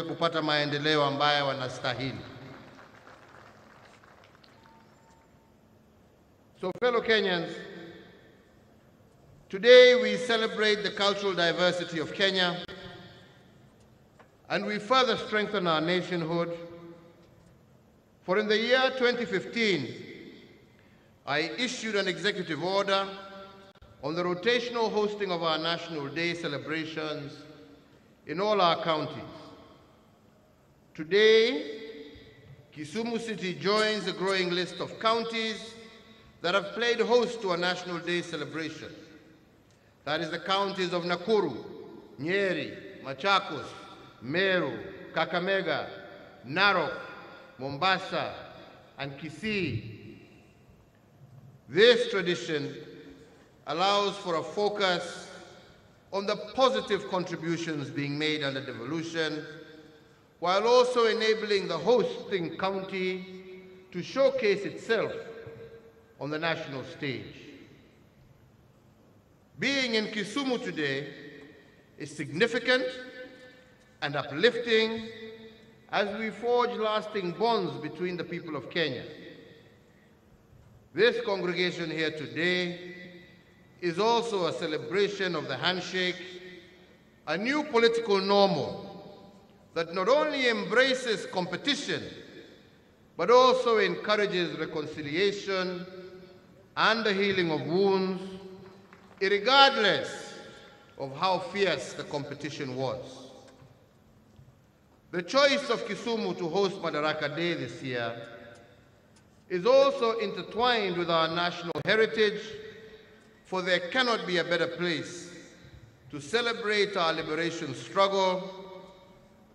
kupata maendeleo ambayo wanastahili. So fellow Kenyans, today we celebrate the cultural diversity of Kenya, and we further strengthen our nationhood. For in the year 2015, I issued an executive order on the rotational hosting of our National Day celebrations in all our counties. Today, Kisumu City joins a growing list of counties that have played host to a National Day celebration. That is the counties of Nakuru, Nyeri, Machakos, Meru, Kakamega, Narok, Mombasa, and Kisii. This tradition allows for a focus on the positive contributions being made under devolution, while also enabling the hosting county to showcase itself on the national stage. Being in Kisumu today is significant and uplifting as we forge lasting bonds between the people of Kenya. This congregation here today is also a celebration of the handshake, a new political normal that not only embraces competition, but also encourages reconciliation and the healing of wounds, regardless of how fierce the competition was. The choice of Kisumu to host Madaraka Day this year is also intertwined with our national heritage, for there cannot be a better place to celebrate our liberation struggle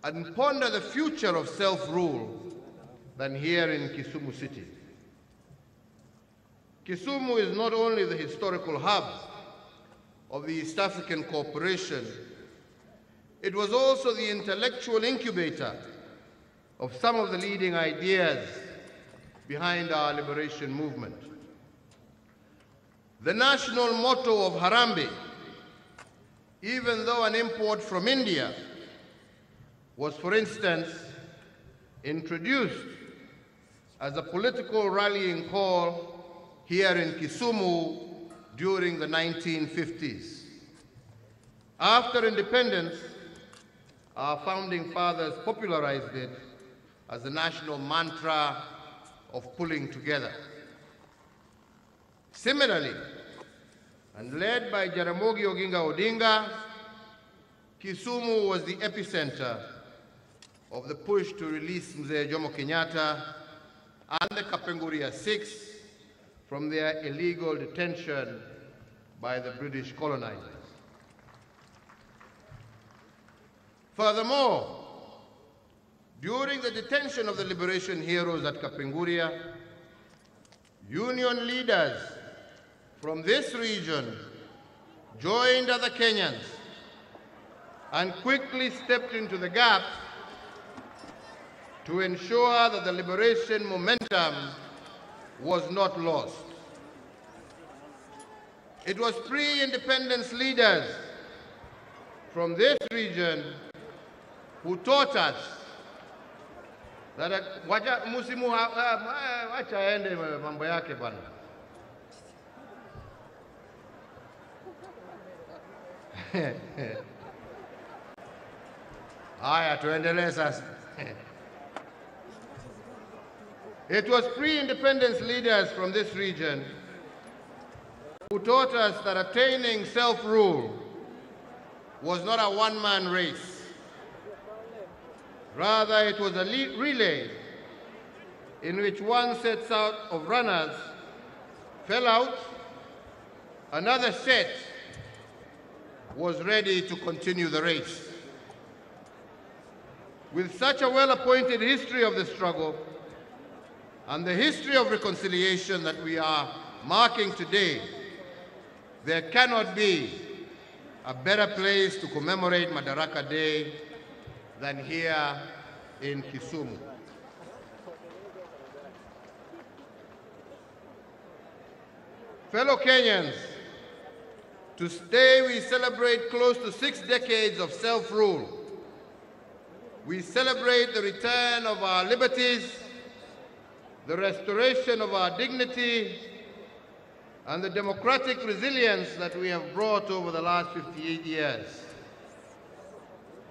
and ponder the future of self-rule than here in Kisumu City. Kisumu is not only the historical hub of the East African Cooperation, it was also the intellectual incubator of some of the leading ideas behind our liberation movement. The national motto of Harambee, even though an import from India, was, for instance, introduced as a political rallying call here in Kisumu during the 1950s. After independence, our founding fathers popularized it as the national mantra of pulling together. Similarly, and led by Jaramogi Oginga Odinga, Kisumu was the epicenter of the push to release Mzee Jomo Kenyatta and the Kapenguria Six from their illegal detention by the British colonizers. Furthermore, during the detention of the liberation heroes at Kapenguria, union leaders from this region joined other Kenyans and quickly stepped into the gap to ensure that the liberation momentum was not lost. It was pre-independence leaders from this region who taught us that wacha aende mambo yake bwana. Haya, tuendelee sasa. It was pre-independence leaders from this region who taught us that attaining self-rule was not a one-man race. Rather, it was a relay in which one set out of runners fell out, another set was ready to continue the race. With such a well-appointed history of the struggle and the history of reconciliation that we are marking today, there cannot be a better place to commemorate Madaraka Day than here in Kisumu. Fellow Kenyans, today we celebrate close to 6 decades of self-rule. We celebrate the return of our liberties, the restoration of our dignity, and the democratic resilience that we have brought over the last 58 years.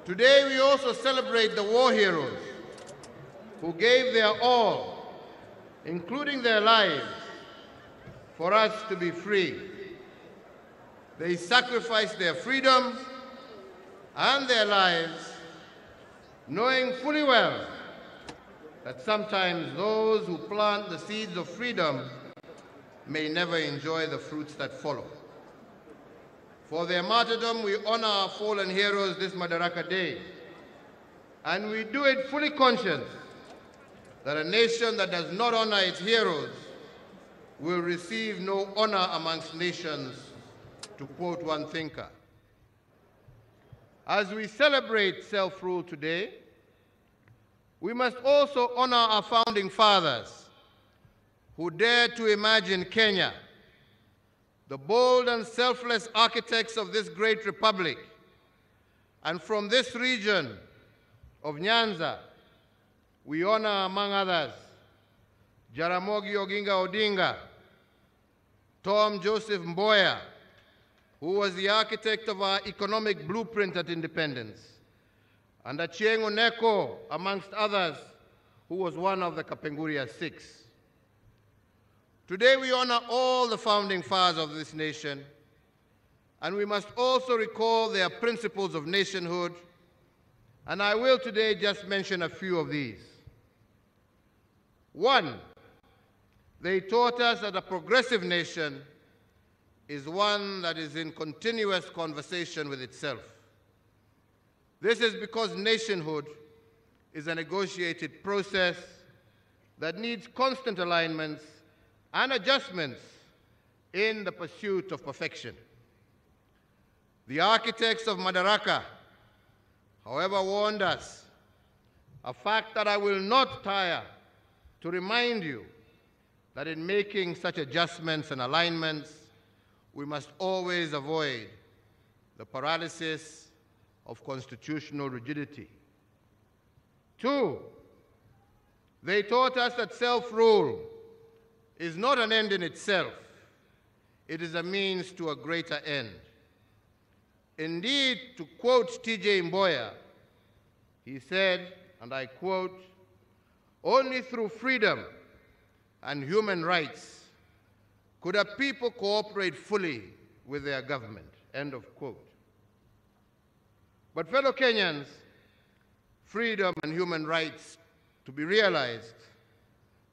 Today, we also celebrate the war heroes who gave their all, including their lives, for us to be free. They sacrificed their freedom and their lives, knowing fully well that sometimes those who plant the seeds of freedom may never enjoy the fruits that follow. For their martyrdom, we honor our fallen heroes this Madaraka Day, and we do it fully conscious that a nation that does not honor its heroes will receive no honor amongst nations, to quote one thinker. As we celebrate self-rule today, we must also honor our founding fathers who dared to imagine Kenya, the bold and selfless architects of this great republic. And from this region of Nyanza, we honor, among others, Jaramogi Oginga Odinga, Tom Joseph Mboya, who was the architect of our economic blueprint at independence, and Achieng Oneko, amongst others, who was one of the Kapenguria Six. Today we honor all the founding fathers of this nation, and we must also recall their principles of nationhood, and I will today just mention a few of these. One, they taught us that a progressive nation is one that is in continuous conversation with itself. This is because nationhood is a negotiated process that needs constant alignments and adjustments in the pursuit of perfection. The architects of Madaraka, however, warned us, a fact that I will not tire to remind you, that in making such adjustments and alignments, we must always avoid the paralysis of constitutional rigidity. Two, they taught us that self-rule is not an end in itself. It is a means to a greater end. Indeed, to quote T.J. Mboya, he said, and I quote, "Only through freedom and human rights could a people cooperate fully with their government," end of quote. But fellow Kenyans, freedom and human rights to be realized,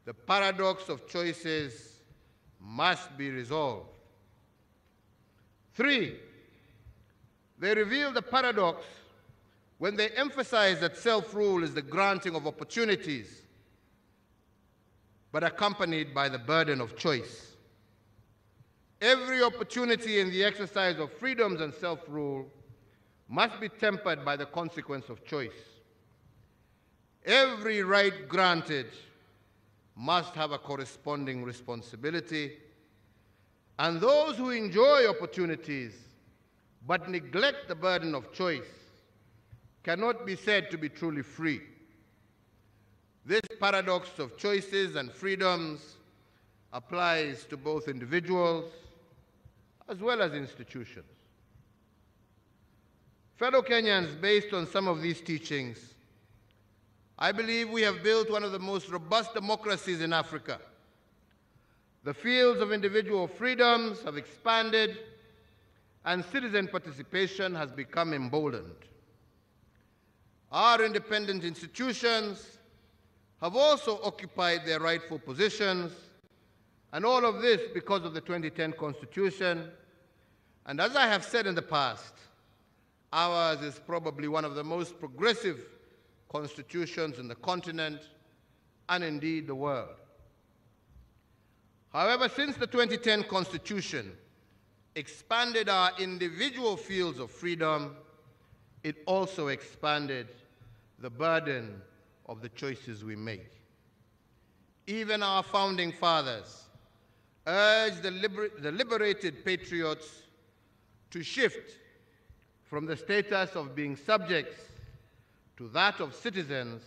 the paradox of choices must be resolved. Three, they reveal the paradox when they emphasize that self-rule is the granting of opportunities, but accompanied by the burden of choice. Every opportunity in the exercise of freedoms and self-rule must be tempered by the consequence of choice. Every right granted must have a corresponding responsibility, and those who enjoy opportunities but neglect the burden of choice cannot be said to be truly free. This paradox of choices and freedoms applies to both individuals as well as institutions. Fellow Kenyans, based on some of these teachings, I believe we have built one of the most robust democracies in Africa. The fields of individual freedoms have expanded, and citizen participation has become emboldened. Our independent institutions have also occupied their rightful positions, and all of this because of the 2010 Constitution. And as I have said in the past, ours is probably one of the most progressive constitutions in the continent and indeed the world. However, since the 2010 Constitution expanded our individual fields of freedom, it also expanded the burden of the choices we make. Even our founding fathers urged the liberated patriots to shift from the status of being subjects to that of citizens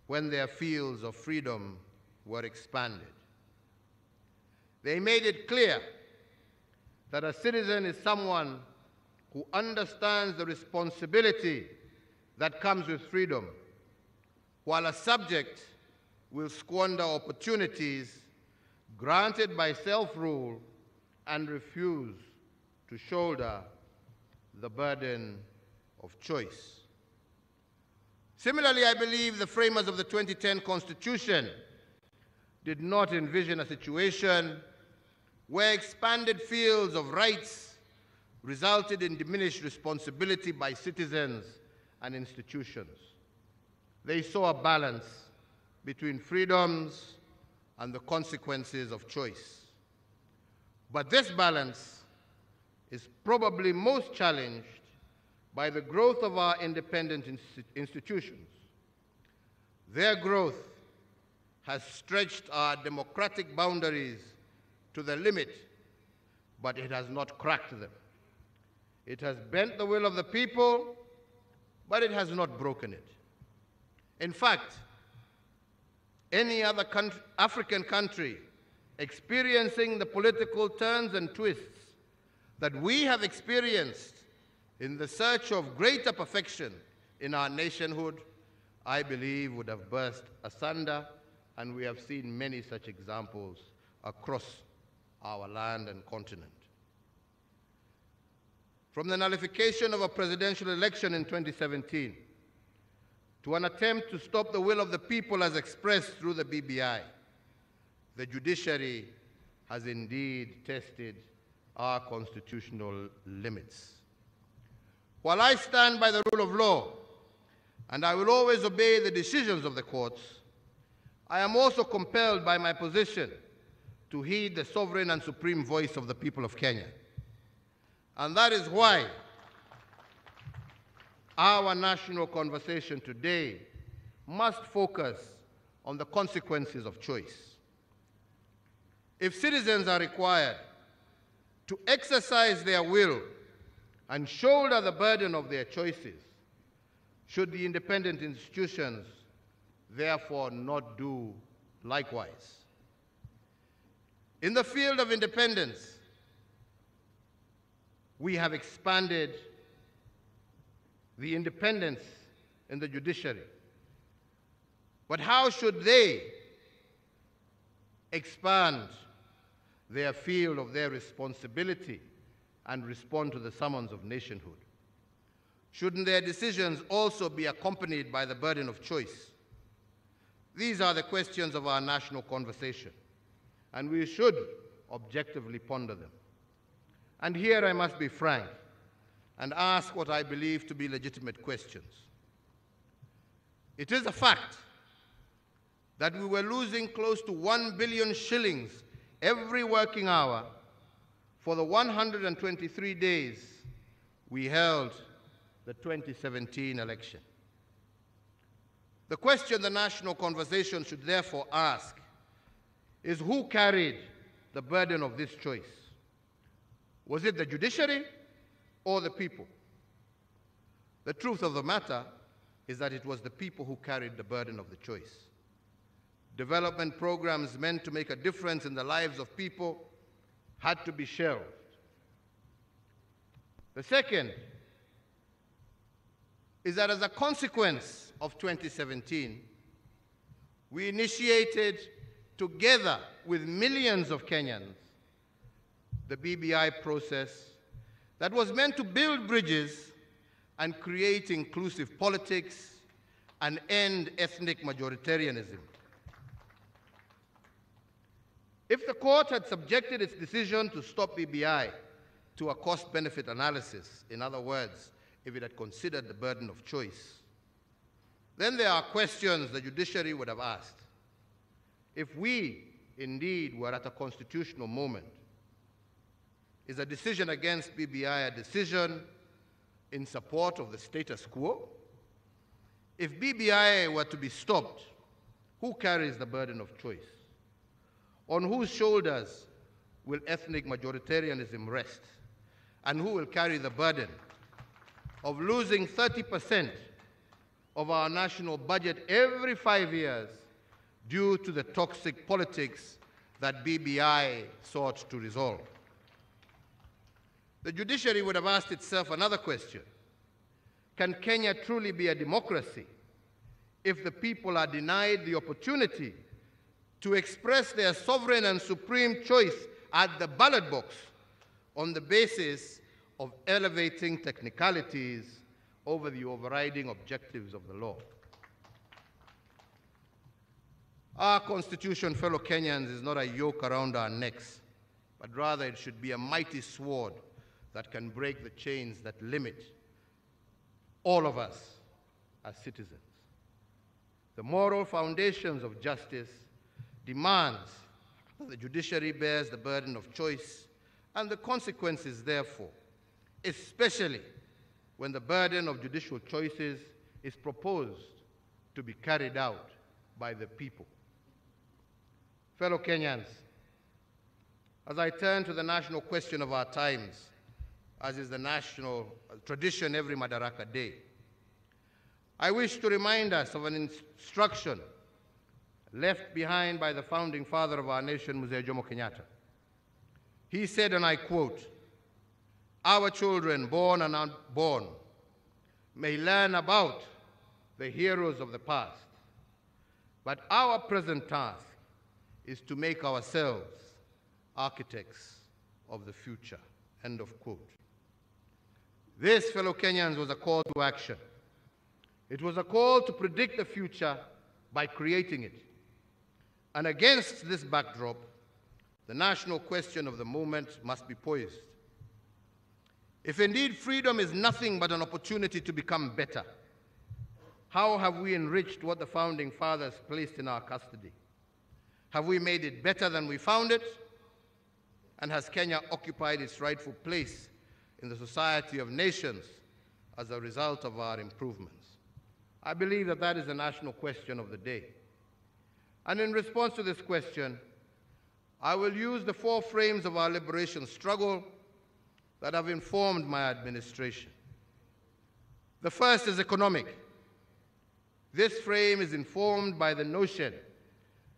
when their fields of freedom were expanded. They made it clear that a citizen is someone who understands the responsibility that comes with freedom, while a subject will squander opportunities granted by self-rule and refuse to shoulder the burden of choice. Similarly, I believe the framers of the 2010 Constitution did not envision a situation where expanded fields of rights resulted in diminished responsibility by citizens and institutions. They saw a balance between freedoms and the consequences of choice. But this balance is probably most challenged by the growth of our independent institutions. Their growth has stretched our democratic boundaries to the limit, but it has not cracked them. It has bent the will of the people, but it has not broken it. In fact, any other African country experiencing the political turns and twists that we have experienced in the search of greater perfection in our nationhood, I believe would have burst asunder, and we have seen many such examples across our land and continent. From the nullification of a presidential election in 2017 to an attempt to stop the will of the people as expressed through the BBI, the judiciary has indeed tested our constitutional limits. While I stand by the rule of law, and I will always obey the decisions of the courts, I am also compelled by my position to heed the sovereign and supreme voice of the people of Kenya. And that is why our national conversation today must focus on the consequences of choice. If citizens are required to exercise their will and shoulder the burden of their choices, should the independent institutions therefore not do likewise? In the field of independence, we have expanded the independence in the judiciary. But how should they expand their field of their responsibility and respond to the summons of nationhood? Shouldn't their decisions also be accompanied by the burden of choice? These are the questions of our national conversation, and we should objectively ponder them. And here I must be frank and ask what I believe to be legitimate questions. It is a fact that we were losing close to 1 billion shillings every working hour for the 123 days we held the 2017 election. The question the national conversation should therefore ask is who carried the burden of this choice? Was it the judiciary or the people? The truth of the matter is that it was the people who carried the burden of the choice. Development programs meant to make a difference in the lives of people had to be shelved. The second is that as a consequence of 2017, we initiated, together with millions of Kenyans, the BBI process that was meant to build bridges and create inclusive politics and end ethnic majoritarianism. If the court had subjected its decision to stop BBI to a cost-benefit analysis, in other words, if it had considered the burden of choice, then there are questions the judiciary would have asked. If we indeed were at a constitutional moment, is a decision against BBI a decision in support of the status quo? If BBI were to be stopped, who carries the burden of choice? On whose shoulders will ethnic majoritarianism rest? And who will carry the burden of losing 30% of our national budget every 5 years due to the toxic politics that BBI sought to resolve. The judiciary would have asked itself another question. Can Kenya truly be a democracy if the people are denied the opportunity to express their sovereign and supreme choice at the ballot box on the basis of elevating technicalities over the overriding objectives of the law? Our Constitution, fellow Kenyans, is not a yoke around our necks, but rather it should be a mighty sword that can break the chains that limit all of us as citizens. The moral foundations of justice demands that the judiciary bears the burden of choice and the consequences, therefore, especially when the burden of judicial choices is proposed to be carried out by the people. Fellow Kenyans, as I turn to the national question of our times, as is the national tradition every Madaraka Day, I wish to remind us of an instruction left behind by the founding father of our nation, Mzee Jomo Kenyatta. He said, and I quote, "Our children, born and unborn, may learn about the heroes of the past, but our present task is to make ourselves architects of the future." End of quote. This, fellow Kenyans, was a call to action. It was a call to predict the future by creating it. And against this backdrop, the national question of the moment must be poised. If indeed freedom is nothing but an opportunity to become better, how have we enriched what the founding fathers placed in our custody? Have we made it better than we found it? And has Kenya occupied its rightful place in the society of nations as a result of our improvements? I believe that that is the national question of the day. And in response to this question, I will use the 4 frames of our liberation struggle that have informed my administration. The first is economic. This frame is informed by the notion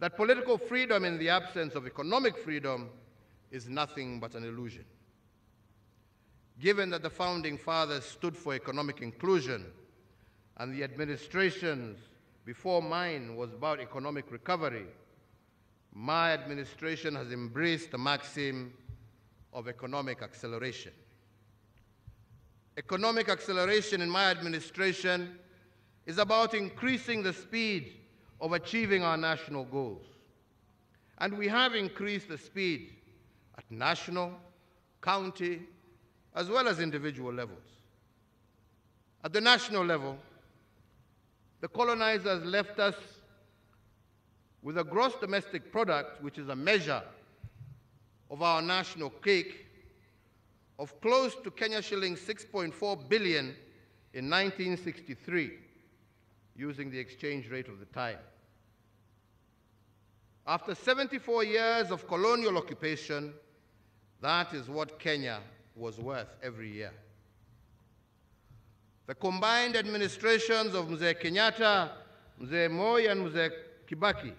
that political freedom in the absence of economic freedom is nothing but an illusion. Given that the founding fathers stood for economic inclusion and the administrations before mine was about economic recovery, my administration has embraced the maxim of economic acceleration. Economic acceleration in my administration is about increasing the speed of achieving our national goals. And we have increased the speed at national, county, as well as individual levels. At the national level, the colonizers left us with a gross domestic product, which is a measure of our national cake, of close to Kenya shillings 6.4 billion in 1963, using the exchange rate of the time. After 74 years of colonial occupation, that is what Kenya was worth every year. The combined administrations of Mzee Kenyatta, Mzee Moi, and Mzee Kibaki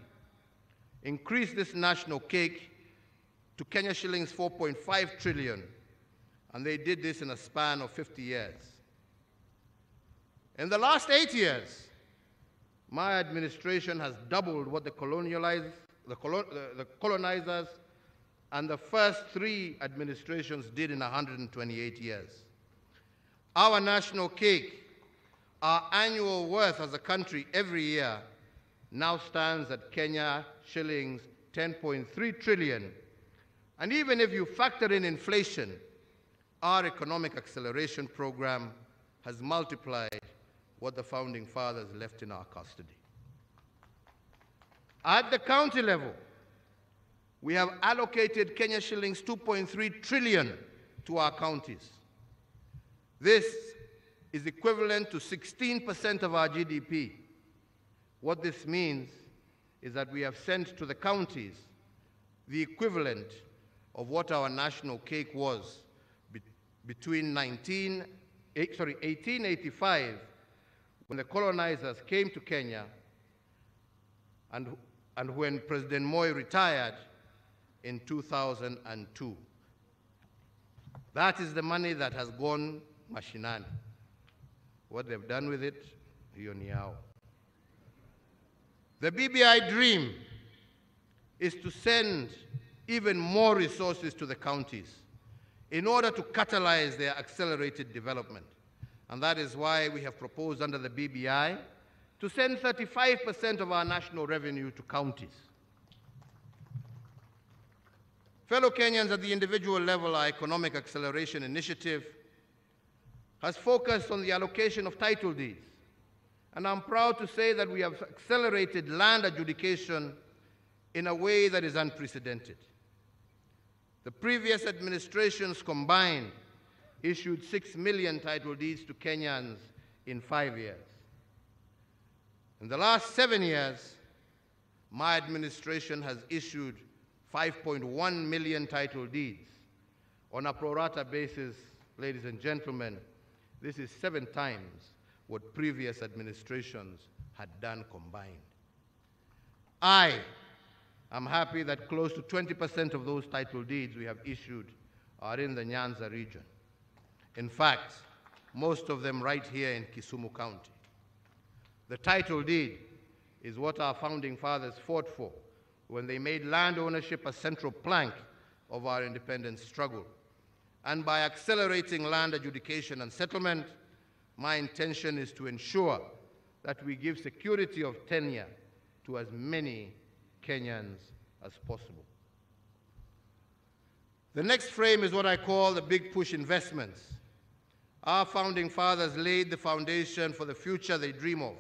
increased this national cake to Kenya shillings 4.5 trillion, and they did this in a span of 50 years. In the last 8 years, my administration has doubled what the colonizers and the first 3 administrations did in 128 years. Our national cake, our annual worth as a country every year, now stands at Kenya shillings 10.3 trillion. And even if you factor in inflation, our economic acceleration program has multiplied what the founding fathers left in our custody. At the county level, we have allocated Kenya shillings 2.3 trillion to our counties. This is equivalent to 16% of our GDP. What this means is that we have sent to the counties the equivalent of what our national cake was between 1885, when the colonizers came to Kenya and when President Moi retired in 2002. That is the money that has gone mashinani. What they've done with it, hiyo ni yao. The BBI dream is to send even more resources to the counties in order to catalyze their accelerated development. And that is why we have proposed under the BBI to send 35% of our national revenue to counties. Fellow Kenyans, at the individual level, our Economic Acceleration Initiative has focused on the allocation of title deeds. And I'm proud to say that we have accelerated land adjudication in a way that is unprecedented. The previous administrations combined issued 6 million title deeds to Kenyans in 5 years. In the last 7 years, my administration has issued 5.1 million title deeds. On a pro rata basis, ladies and gentlemen, this is 7 times what previous administrations had done combined. I am happy that close to 20% of those title deeds we have issued are in the Nyanza region. In fact, most of them right here in Kisumu County. The title deed is what our founding fathers fought for when they made land ownership a central plank of our independence struggle. And by accelerating land adjudication and settlement, my intention is to ensure that we give security of tenure to as many Kenyans as possible. The next frame is what I call the big push investments. Our founding fathers laid the foundation for the future they dream of.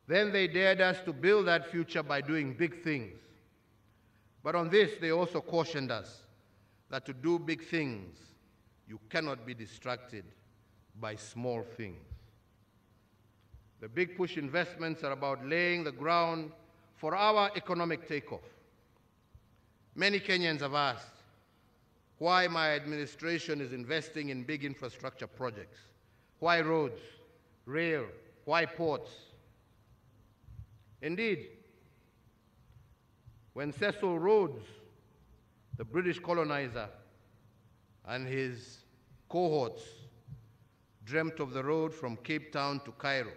Then they dared us to build that future by doing big things. But on this, they also cautioned us that to do big things, you cannot be distracted by small things. The big push investments are about laying the ground for our economic takeoff. Many Kenyans have asked why my administration is investing in big infrastructure projects. Why roads, rail, why ports? Indeed, when Cecil Rhodes, the British colonizer, and his cohorts dreamt of the road from Cape Town to Cairo,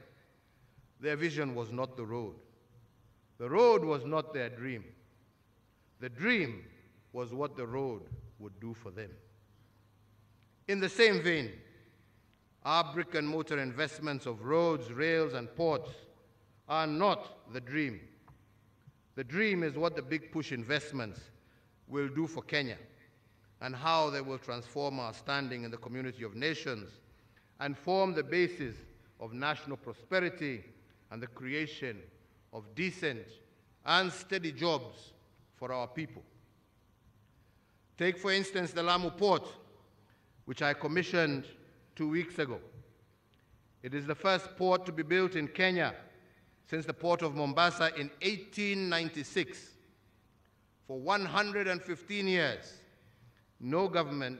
their vision was not the road. The road was not their dream. The dream was what the road would do for them. In the same vein, our brick and mortar investments of roads, rails, and ports are not the dream. The dream is what the big push investments will do for Kenya and how they will transform our standing in the community of nations and form the basis of national prosperity and the creation of decent and steady jobs for our people. Take, for instance, the Lamu Port, which I commissioned 2 weeks ago. It is the first port to be built in Kenya since the port of Mombasa in 1896. For 115 years, no government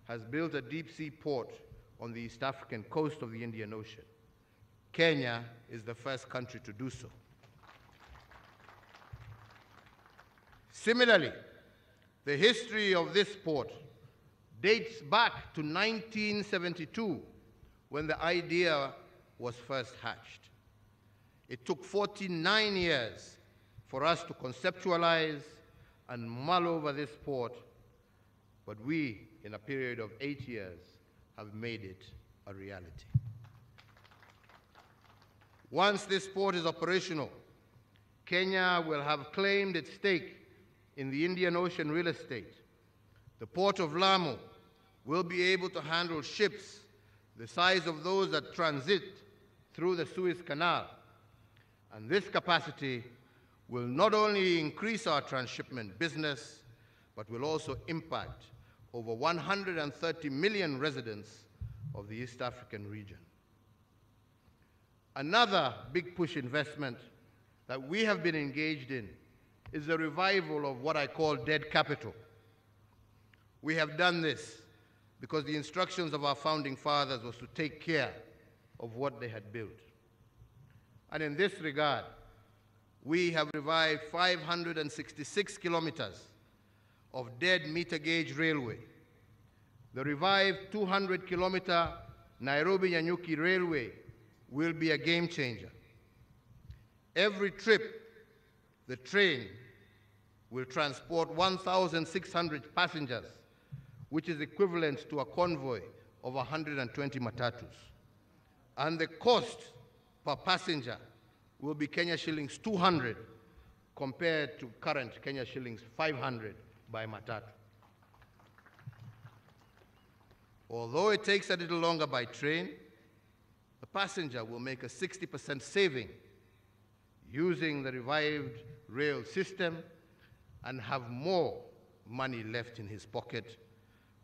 has built a deep-sea port on the East African coast of the Indian Ocean. Kenya is the first country to do so. Similarly, the history of this port dates back to 1972, when the idea was first hatched. It took 49 years for us to conceptualize and mull over this port, but we, in a period of 8 years, have made it a reality. Once this port is operational, Kenya will have claimed its stake in the Indian Ocean real estate. The port of Lamu will be able to handle ships the size of those that transit through the Suez Canal. And this capacity will not only increase our transshipment business, but will also impact over 130 million residents of the East African region. Another big push investment that we have been engaged in is the revival of what I call dead capital. We have done this because the instructions of our founding fathers was to take care of what they had built. And in this regard, we have revived 566 kilometers of dead meter gauge railway. The revived 200-kilometer Nairobi-Nyanyuki railway will be a game changer. Every trip, the train will transport 1,600 passengers, which is equivalent to a convoy of 120 matatus. And the cost per passenger will be Kenya shillings 200 compared to current Kenya shillings 500 by matatu. Although it takes a little longer by train, the passenger will make a 60% saving using the revived rail system and have more money left in his pocket,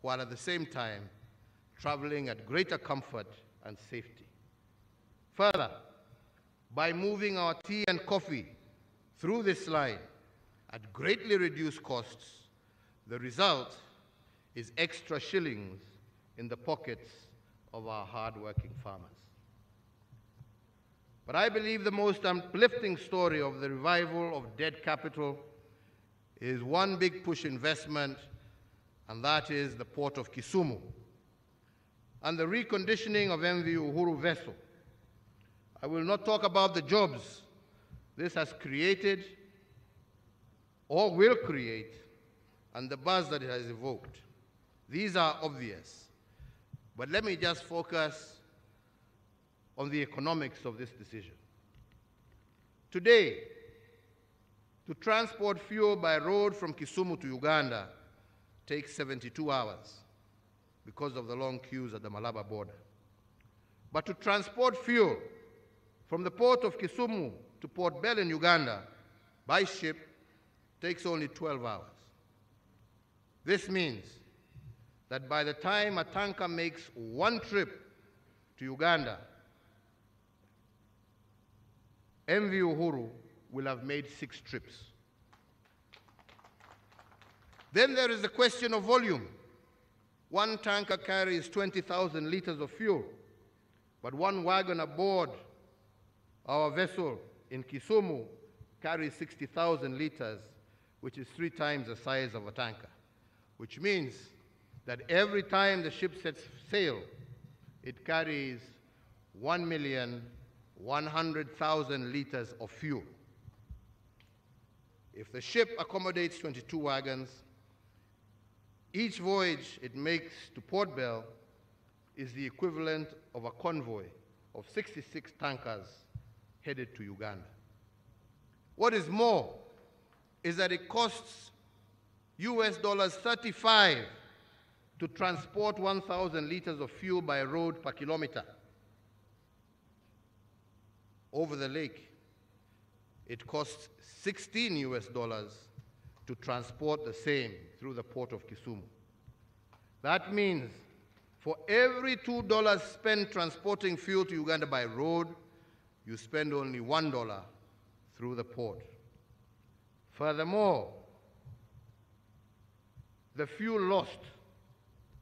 while at the same time traveling at greater comfort and safety. Further, by moving our tea and coffee through this line at greatly reduced costs, the result is extra shillings in the pockets of our hard-working farmers. But I believe the most uplifting story of the revival of dead capital is one big push investment, and that is the port of Kisumu and the reconditioning of MV Uhuru vessel. I will not talk about the jobs this has created or will create and the buzz that it has evoked. These are obvious. But let me just focus on the economics of this decision. Today, to transport fuel by road from Kisumu to Uganda takes 72 hours because of the long queues at the Malaba border. But to transport fuel from the port of Kisumu to Port Bell in Uganda by ship takes only 12 hours. This means that by the time a tanker makes one trip to Uganda, MV Uhuru will have made 6 trips. Then there is the question of volume. One tanker carries 20,000 liters of fuel, but one wagon aboard our vessel in Kisumu carries 60,000 liters, which is 3 times the size of a tanker, which means that every time the ship sets sail, it carries 1,100,000 liters of fuel. If the ship accommodates 22 wagons, each voyage it makes to Port Bell is the equivalent of a convoy of 66 tankers headed to Uganda. What is more is that it costs $35 to transport 1,000 liters of fuel by road per kilometer. Over the lake, it costs $16 to transport the same through the port of Kisumu. That means for every $2 spent transporting fuel to Uganda by road, you spend only $1 through the port. Furthermore, the fuel lost,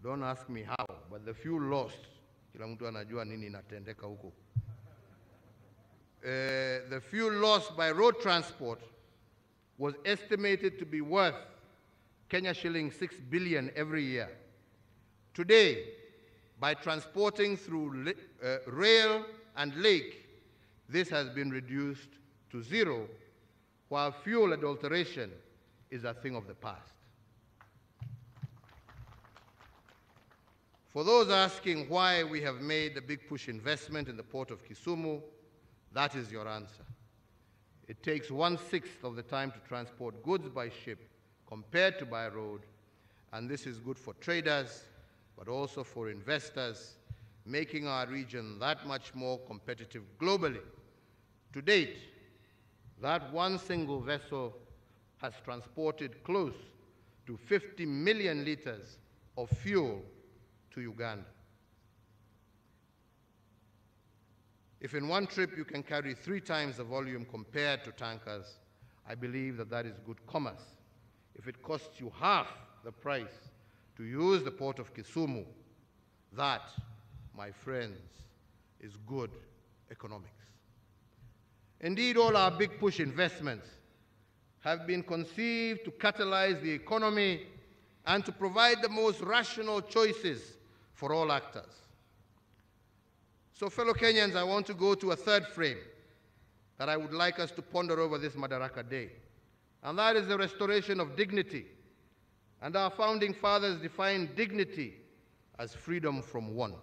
don't ask me how, but the fuel lost, kila mtu anajua nini inatendeka huko. The fuel lost by road transport was estimated to be worth Kenya shillings 6 billion every year. Today, by transporting through rail and lake, this has been reduced to 0, while fuel adulteration is a thing of the past. For those asking why we have made a big push investment in the port of Kisumu, that is your answer. It takes 1/6 of the time to transport goods by ship compared to by road, and this is good for traders, but also for investors, making our region that much more competitive globally. To date, that one single vessel has transported close to 50 million liters of fuel to Uganda. If in one trip you can carry 3 times the volume compared to tankers, I believe that that is good commerce. If it costs you half the price to use the port of Kisumu, that, my friends, is good economics. Indeed, all our big push investments have been conceived to catalyze the economy and to provide the most rational choices for all actors. So, fellow Kenyans, I want to go to a third frame that I would like us to ponder over this Madaraka Day, and that is the restoration of dignity. And our founding fathers defined dignity as freedom from want.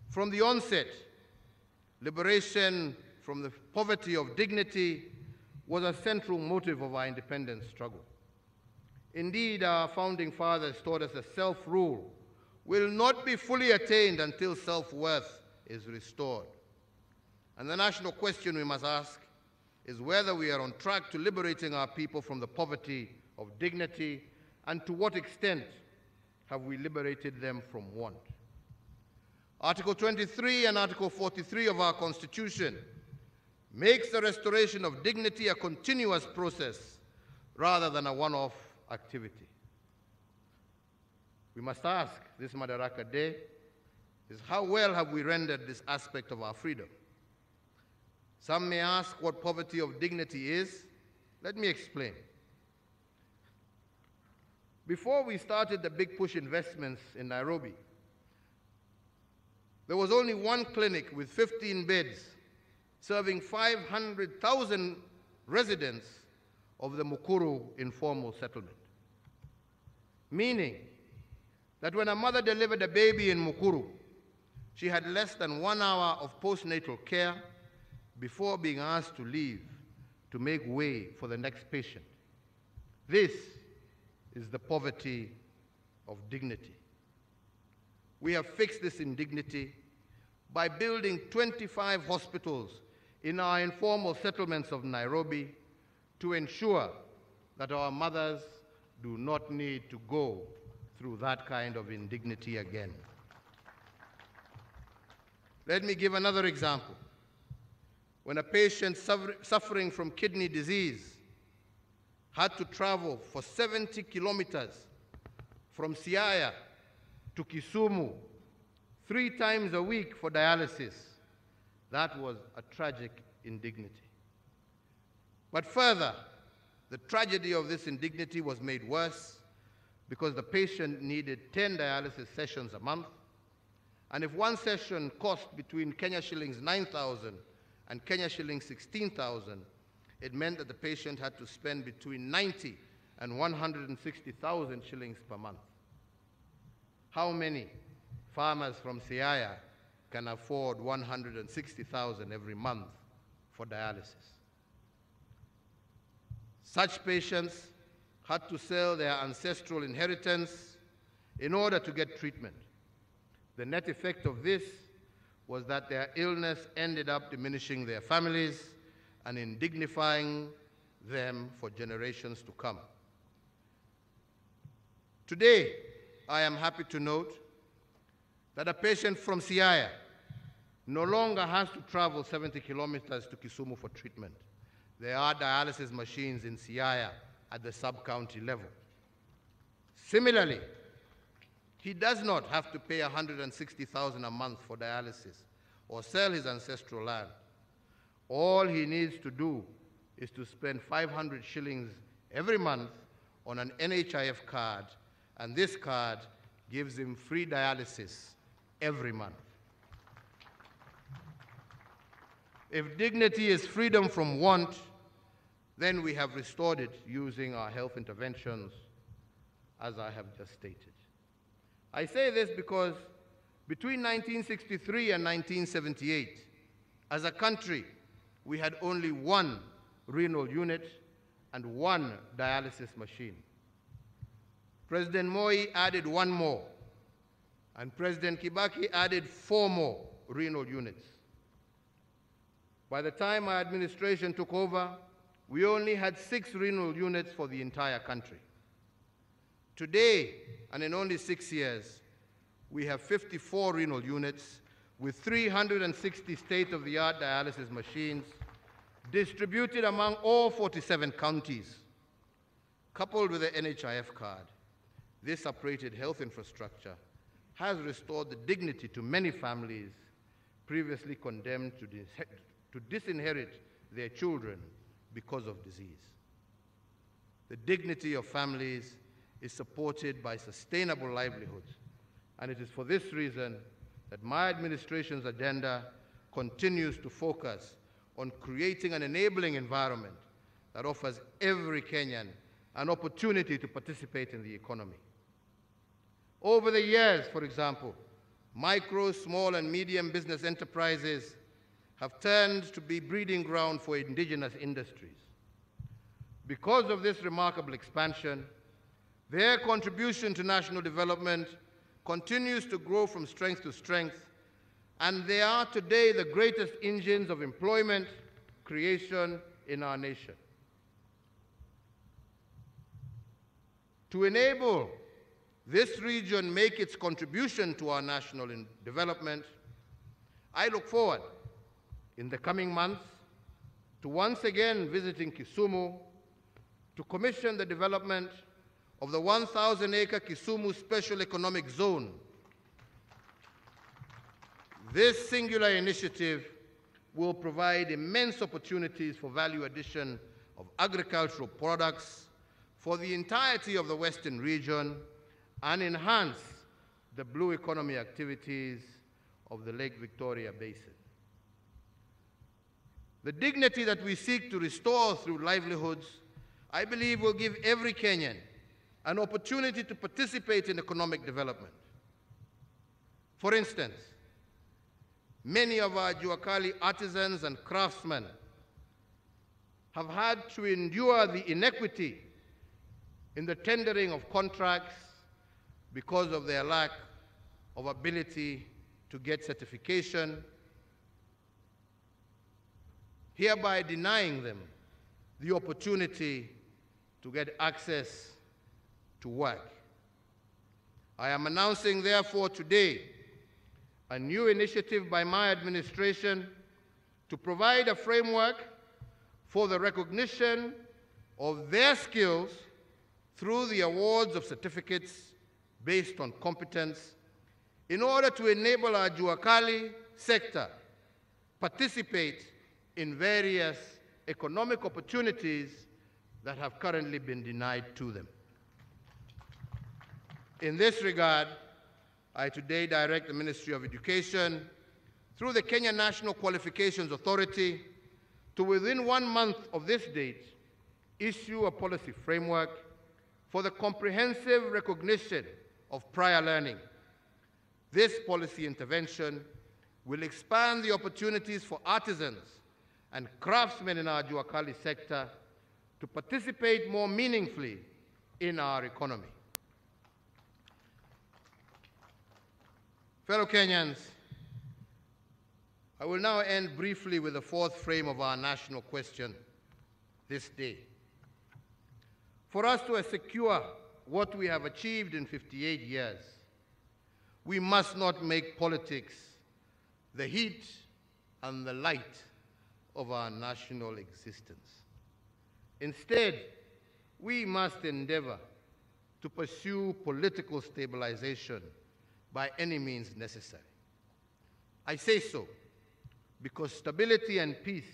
From the onset, liberation from the poverty of dignity was a central motive of our independence struggle. Indeed, our founding fathers taught us that self-rule will not be fully attained until self-worth is restored. And the national question we must ask is whether we are on track to liberating our people from the poverty of dignity, and to what extent have we liberated them from want. Article 23 and Article 43 of our Constitution makes the restoration of dignity a continuous process rather than a one-off activity. We must ask this Madaraka Day is how well have we rendered this aspect of our freedom? Some may ask what poverty of dignity is. Let me explain. Before we started the big push investments in Nairobi, there was only one clinic with 15 beds serving 500,000 residents of the Uhuru informal settlement. Meaning that when a mother delivered a baby in Uhuru, she had less than 1 hour of postnatal care before being asked to leave to make way for the next patient. This is the poverty of dignity. We have fixed this indignity by building 25 hospitals in our informal settlements of Nairobi to ensure that our mothers do not need to go through that kind of indignity again. Let me give another example. When a patient suffering from kidney disease had to travel for 70 kilometers from Siaya to Kisumu 3 times a week for dialysis, that was a tragic indignity. But further, the tragedy of this indignity was made worse because the patient needed 10 dialysis sessions a month, and if one session cost between Kenya shillings 9,000 and Kenya shillings 16,000, it meant that the patient had to spend between 90 and 160,000 shillings per month. How many farmers from Siaya can afford 160,000 every month for dialysis? Such patients had to sell their ancestral inheritance in order to get treatment. The net effect of this was that their illness ended up diminishing their families and indignifying them for generations to come. Today, I am happy to note that a patient from Siaya no longer has to travel 70 kilometers to Kisumu for treatment. There are dialysis machines in Siaya at the sub-county level. Similarly, he does not have to pay 160,000 a month for dialysis or sell his ancestral land. All he needs to do is to spend 500 shillings every month on an NHIF card, and this card gives him free dialysis every month. If dignity is freedom from want, then we have restored it using our health interventions, as I have just stated. I say this because between 1963 and 1978, as a country, we had only 1 renal unit and 1 dialysis machine. President Moi added 1 more, and President Kibaki added 4 more renal units. By the time our administration took over, we only had 6 renal units for the entire country. Today, and in only 6 years, we have 54 renal units with 360 state-of-the-art dialysis machines distributed among all 47 counties. Coupled with the NHIF card, this upgraded health infrastructure has restored the dignity to many families previously condemned to disinherit their children because of disease. The dignity of families is supported by sustainable livelihoods, and it is for this reason that my administration's agenda continues to focus on creating an enabling environment that offers every Kenyan an opportunity to participate in the economy. Over the years, for example, micro, small, and medium business enterprises have turned to be breeding ground for indigenous industries. Because of this remarkable expansion, their contribution to national development continues to grow from strength to strength, and they are today the greatest engines of employment creation in our nation. To enable this region make its contribution to our national development, I look forward in the coming months to once again visiting Kisumu to commission the development of the 1,000-acre Kisumu Special Economic Zone. This singular initiative will provide immense opportunities for value addition of agricultural products for the entirety of the Western region and enhance the blue economy activities of the Lake Victoria Basin. The dignity that we seek to restore through livelihoods, I believe, will give every Kenyan an opportunity to participate in economic development. For instance, many of our Juakali artisans and craftsmen have had to endure the inequity in the tendering of contracts because of their lack of ability to get certification, hereby denying them the opportunity to get access to work. I am announcing, therefore, today a new initiative by my administration to provide a framework for the recognition of their skills through the awards of certificates based on competence in order to enable our Juakali sector participate in various economic opportunities that have currently been denied to them. In this regard, I today direct the Ministry of Education through the Kenya National Qualifications Authority to, within 1 month of this date, issue a policy framework for the comprehensive recognition of prior learning. This policy intervention will expand the opportunities for artisans and craftsmen in our Juakali sector to participate more meaningfully in our economy. Fellow Kenyans, I will now end briefly with the fourth frame of our national question this day. For us to secure what we have achieved in 58 years, we must not make politics the heat and the light of our national existence. Instead, we must endeavor to pursue political stabilization by any means necessary. I say so because stability and peace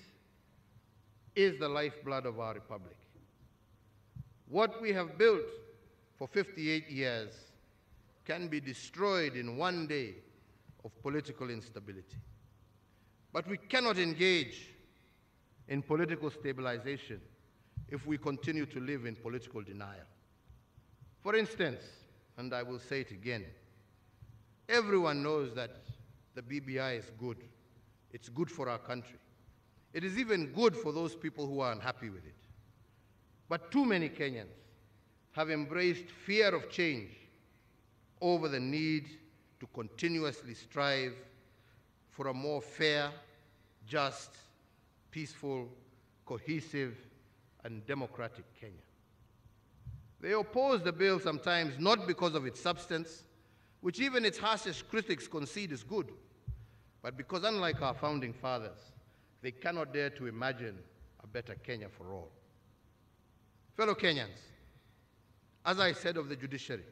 is the lifeblood of our republic. What we have built for 58 years can be destroyed in one day of political instability. But we cannot engage in political stabilization if we continue to live in political denial. For instance, and I will say it again, everyone knows that the BBI is good. It's good for our country. It is even good for those people who are unhappy with it. But too many Kenyans have embraced fear of change over the need to continuously strive for a more fair, just, peaceful, cohesive, and democratic Kenya. They oppose the bill sometimes not because of its substance, which even its harshest critics concede is good, but because, unlike our founding fathers, they cannot dare to imagine a better Kenya for all. Fellow Kenyans, as I said of the judiciary,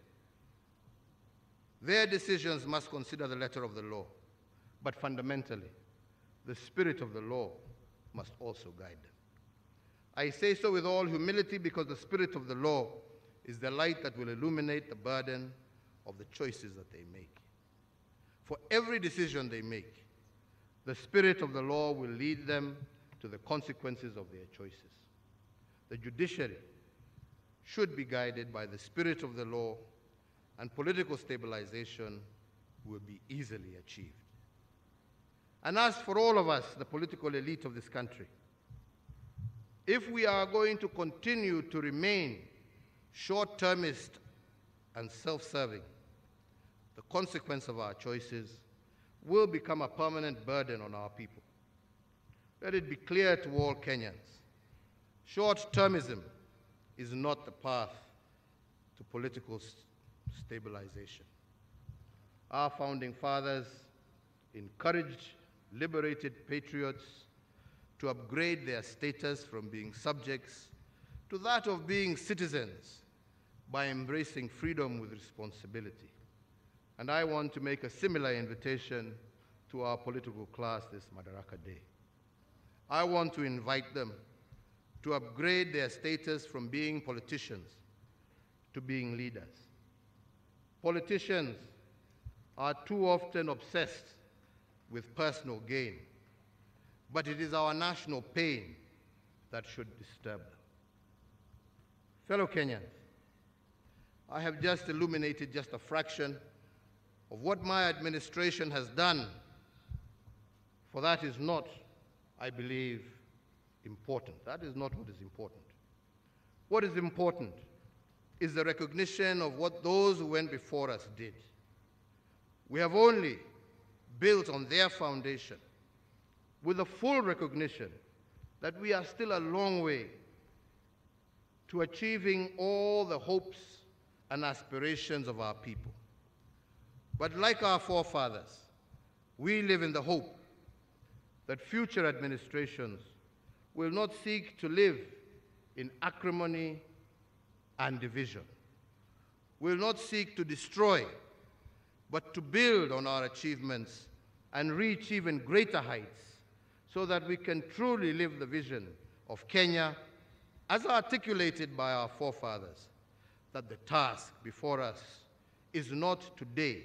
their decisions must consider the letter of the law, But fundamentally, the spirit of the law must also guide them. I say so with all humility because the spirit of the law is the light that will illuminate the burden of the choices that they make. For every decision they make, the spirit of the law will lead them to the consequences of their choices. The judiciary should be guided by the spirit of the law, and political stabilization will be easily achieved. And as for all of us, the political elite of this country, if we are going to continue to remain short-termist and self-serving, the consequence of our choices will become a permanent burden on our people. Let it be clear to all Kenyans, short-termism is not the path to political stabilization. Our founding fathers encouraged liberated patriots to upgrade their status from being subjects to that of being citizens by embracing freedom with responsibility. And I want to make a similar invitation to our political class this Madaraka Day. I want to invite them to upgrade their status from being politicians to being leaders. Politicians are too often obsessed with personal gain, but it is our national pain that should disturb them. Fellow Kenyans, I have just illuminated just a fraction of what my administration has done, for that is not, I believe, important. That is not what is important. What is important is the recognition of what those who went before us did. We have only built on their foundation with the full recognition that we are still a long way to achieving all the hopes and aspirations of our people. But like our forefathers, we live in the hope that future administrations will not seek to live in acrimony and division, will not seek to destroy, but to build on our achievements and reach even greater heights so that we can truly live the vision of Kenya as articulated by our forefathers, that the task before us is not today,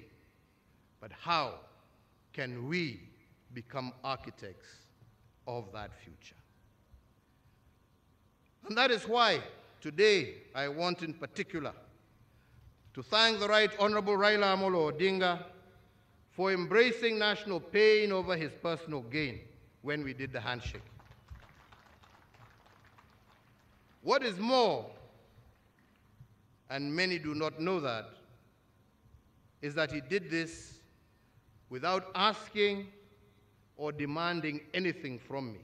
but how can we become architects of that future. And that is why today I want in particular to thank the Right Honorable Raila Amolo Odinga for embracing national pain over his personal gain when we did the handshake. What is more, and many do not know that, is that he did this without asking or demanding anything from me.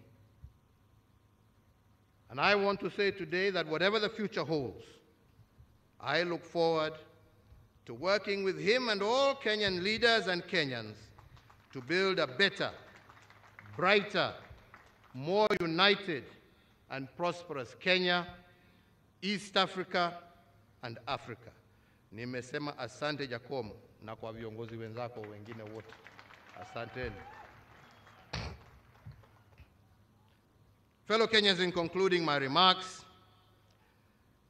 And I want to say today that whatever the future holds, I look forward to working with him and all Kenyan leaders and Kenyans to build a better, brighter, more united and prosperous Kenya, East Africa, and Africa. Nimesema asante Jacomo na kwa viongozi wenzako wengine wote. Asanteni. Fellow Kenyans, in concluding my remarks,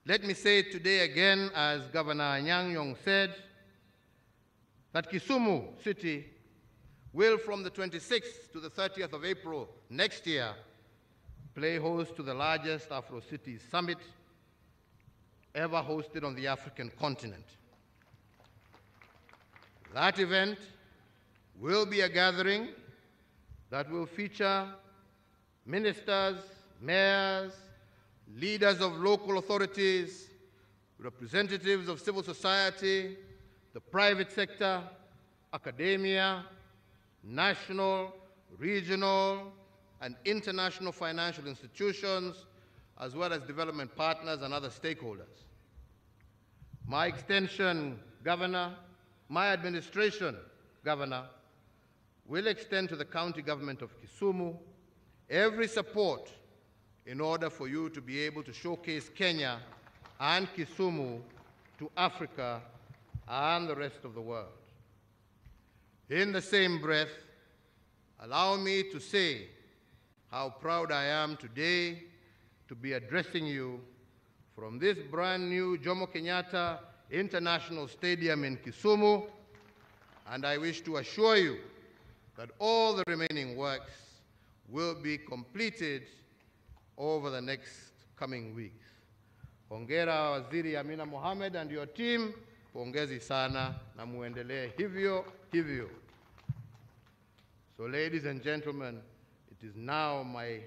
let me say today again, as Governor Anyang' Nyong'o said, that Kisumu City will, from the 26th to the 30th of April next year, play host to the largest Afro-Cities Summit ever hosted on the African continent. That event will be a gathering that will feature ministers, mayors, leaders of local authorities, representatives of civil society, the private sector, academia, national, regional, and international financial institutions, as well as development partners and other stakeholders. My extension, Governor, my administration, Governor, will extend to the county government of Kisumu every support in order for you to be able to showcase Kenya and Kisumu to Africa and the rest of the world. In the same breath, allow me to say how proud I am today to be addressing you from this brand new Jomo Kenyatta International Stadium in Kisumu, and I wish to assure you that all the remaining works will be completed over the next coming weeks. Hongera Waziri Amina Mohamed and your team, pongezi sana na muendelee hivyo hivyo. So ladies and gentlemen, it is now my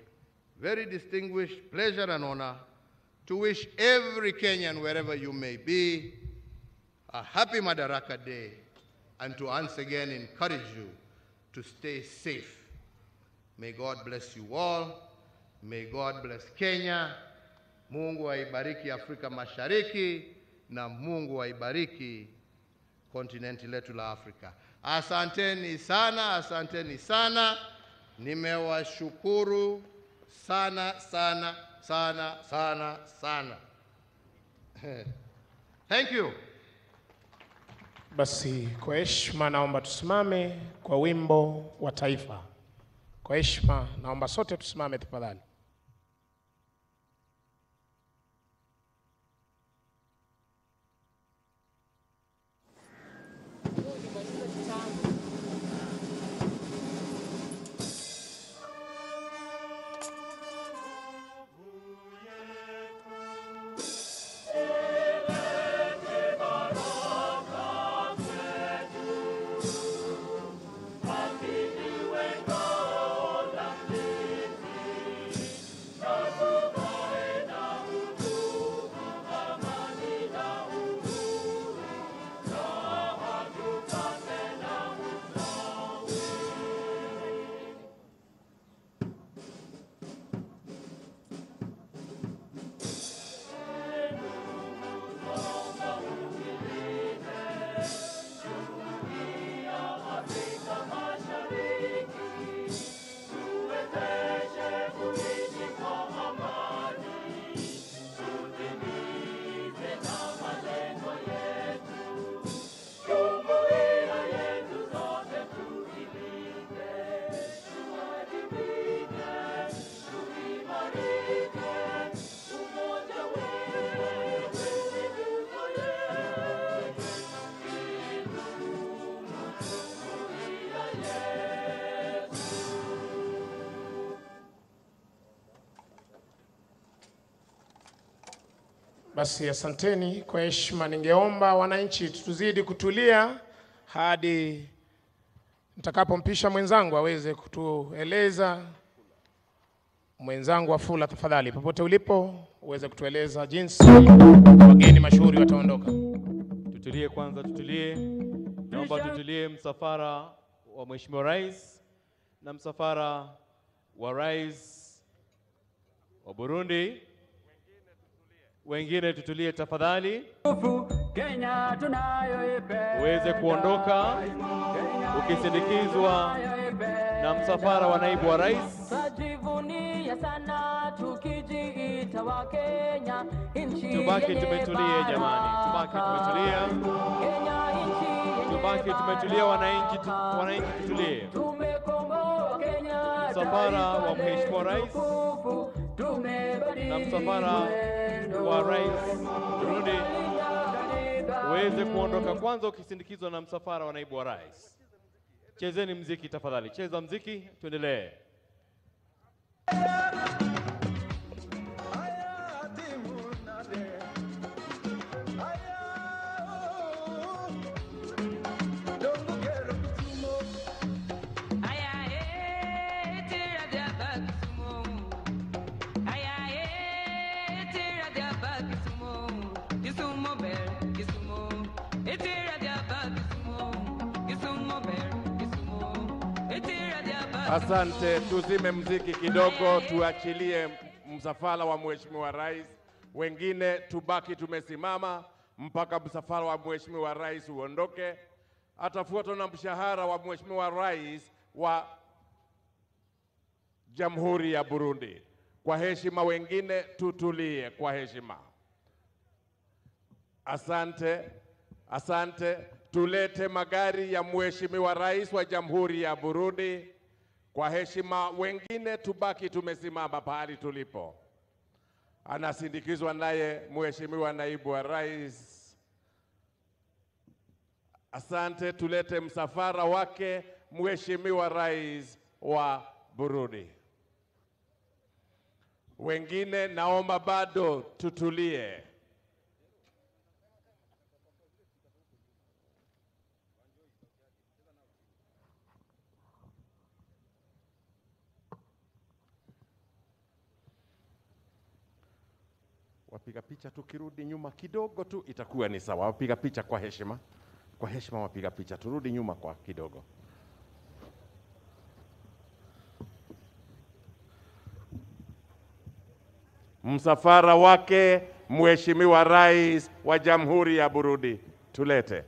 very distinguished pleasure and honor to wish every Kenyan, wherever you may be, a happy Madaraka Day, and to once again encourage you to stay safe. May God bless you all. May God bless Kenya. Mungu aibariki Afrika Mashariki na Mungu aibariki kontinenti letu la Afrika. Asanteni sana, asanteni sana. Nimewashukuru sana sana sana sana sana. Thank you. Basi kwa heshima naomba tusimame kwa wimbo wa taifa. Kwa heshima naomba sote tusimame tafadhali. Basi asanteni kwa heshima, ningeomba wananchi tuzidi kutulia hadi nitakapompisha mwenzangu aweze kutueleza. Mwenzangu Wafula, tafadhali popote ulipo uweze kutueleza jinsi wageni mashuhuri wataondoka. Tutulie kwanza, tutulie. Naomba tutulie. Msafara wa Mheshimiwa Rais na msafara wa Rais wa Burundi. Wengine tutulie tafadhali. Kenya tunayoipenda uweze kuondoka ukisindikizwa na msafara wa naibu wa rais. Tujivunia sana tukijiita wa Kenya, nchi Tubaki tumetulia jamani, tubaki tumetulia. Kenya nchi tubaki tumetulia wananchi tutulie. Tumekomboa Kenya, msafara wa Mheshimiwa Rais na msafara wa Rais Burundi uweze kuondoka kwanza ukisindikizwa na msafara wa naibu wa rais. Chezeni mziki tafadhali, cheza mziki, tuendelee. Asante, tuzime mziki kidogo, tuachilie msafara wa Mheshimiwa Rais. Wengine tubaki tumesimama mpaka msafara wa Mheshimiwa Rais uondoke. Atafuatwa na mshahara wa Mheshimiwa Rais wa Jamhuri ya Burundi. Kwa heshima, wengine tutulie kwa heshima. Asante, asante. Tulete magari ya Mheshimiwa Rais wa Jamhuri ya Burundi Kwa heshima, wengine tubaki tumesimama pahali tulipo. Anasindikizwa naye Mheshimiwa Naibu wa Rais. Asante, tulete msafara wake Mheshimiwa Rais wa Burundi. Wengine naomba bado tutulie. Wapiga picha tukirudi nyuma kidogo tu itakuwa ni sawa. Wapiga picha kwa heshima. Kwa heshima wapiga picha turudi nyuma kwa kidogo. Msafara wake Mheshimiwa Rais wa Jamhuri ya Burundi tulete.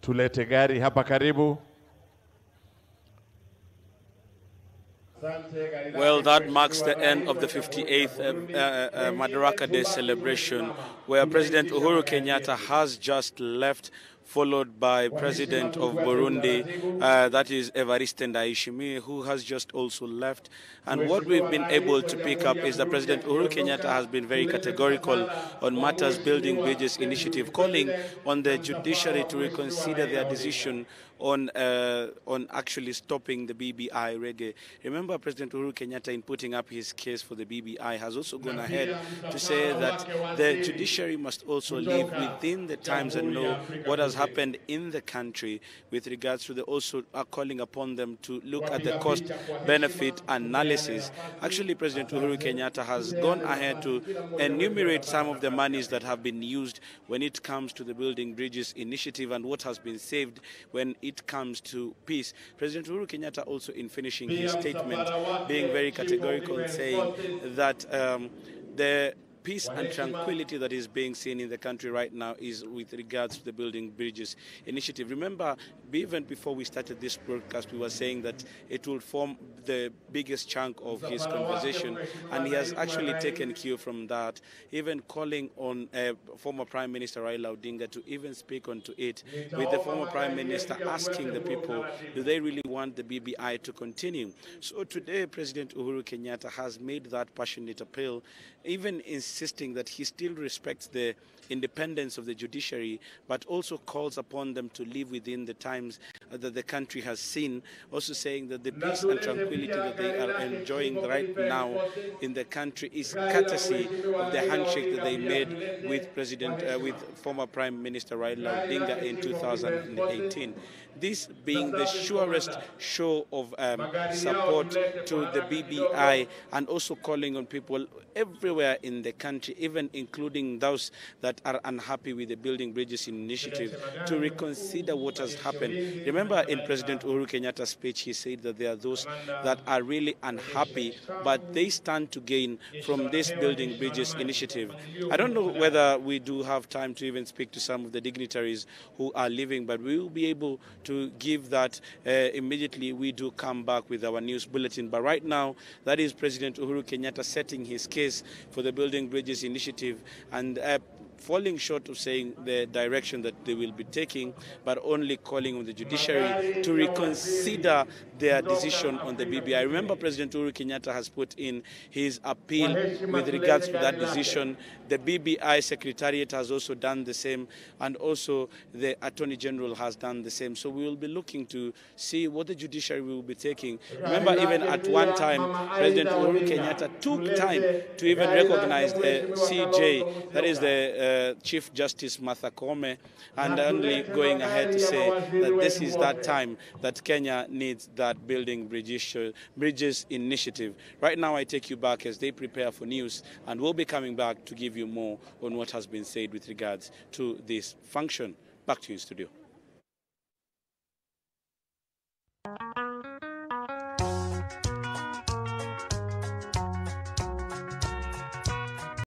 Tulete gari hapa karibu. Well, that marks the end of the 58th Madaraka Day celebration, where President Uhuru Kenyatta has just left, followed by President of Burundi, that is Evariste Ndayishimiye, who has just also left. And what we've been able to pick up is that President Uhuru Kenyatta has been very categorical on matters building bridges initiative, calling on the judiciary to reconsider their decision on actually stopping the BBI reggae. Remember, President Uhuru Kenyatta, in putting up his case for the BBI, has also gone ahead to say that the judiciary must also live within the times and know what has happened in the country with regards to the also calling upon them to look at the cost-benefit analysis. Actually, President Uhuru Kenyatta has gone ahead to enumerate some of the monies that have been used when it comes to the Building Bridges initiative and what has been saved when it comes to peace. President Uhuru Kenyatta also, in finishing his statement, being very categorical, saying that the peace and tranquility that is being seen in the country right now is with regards to the Building Bridges initiative. Remember, even before we started this broadcast, we were saying that it will form the biggest chunk of his conversation, and he has actually taken cue from that, even calling on former Prime Minister Raila Odinga to even speak onto it, with the former Prime Minister asking the people, do they really want the BBI to continue? So today, President Uhuru Kenyatta has made that passionate appeal, even insisting that he still respects the independence of the judiciary, but also calls upon them to live within the times that the country has seen, also saying that the peace and tranquility that they are enjoying right now in the country is courtesy of the handshake that they made with with former Prime Minister Raila Odinga in 2018. This being the surest show of support to the BBI, and also calling on people everywhere in the country, even including those that are unhappy with the Building Bridges initiative, to reconsider what has happened. Remember, in President Uhuru Kenyatta's speech, he said that there are those that are really unhappy, but they stand to gain from this Building Bridges initiative. I don't know whether we do have time to even speak to some of the dignitaries who are leaving, but we will be able to give that immediately we do come back with our news bulletin. But right now, that is President Uhuru Kenyatta setting his case for the Building Bridges initiative, and falling short of saying the direction that they will be taking, but only calling on the judiciary to reconsider their decision on the BBI. Remember, President Uhuru Kenyatta has put in his appeal with regards to that decision. The BBI Secretariat has also done the same, and also the Attorney General has done the same. So we will be looking to see what the judiciary will be taking. Remember, even at one time, President Uhuru Kenyatta took time to even recognize the CJ, that is the Chief Justice Martha Koome, and only going ahead to say that this is that time that Kenya needs that Building Bridges initiative. Right now, I take you back as they prepare for news, and we'll be coming back to give you more on what has been said with regards to this function. Back to you, studio.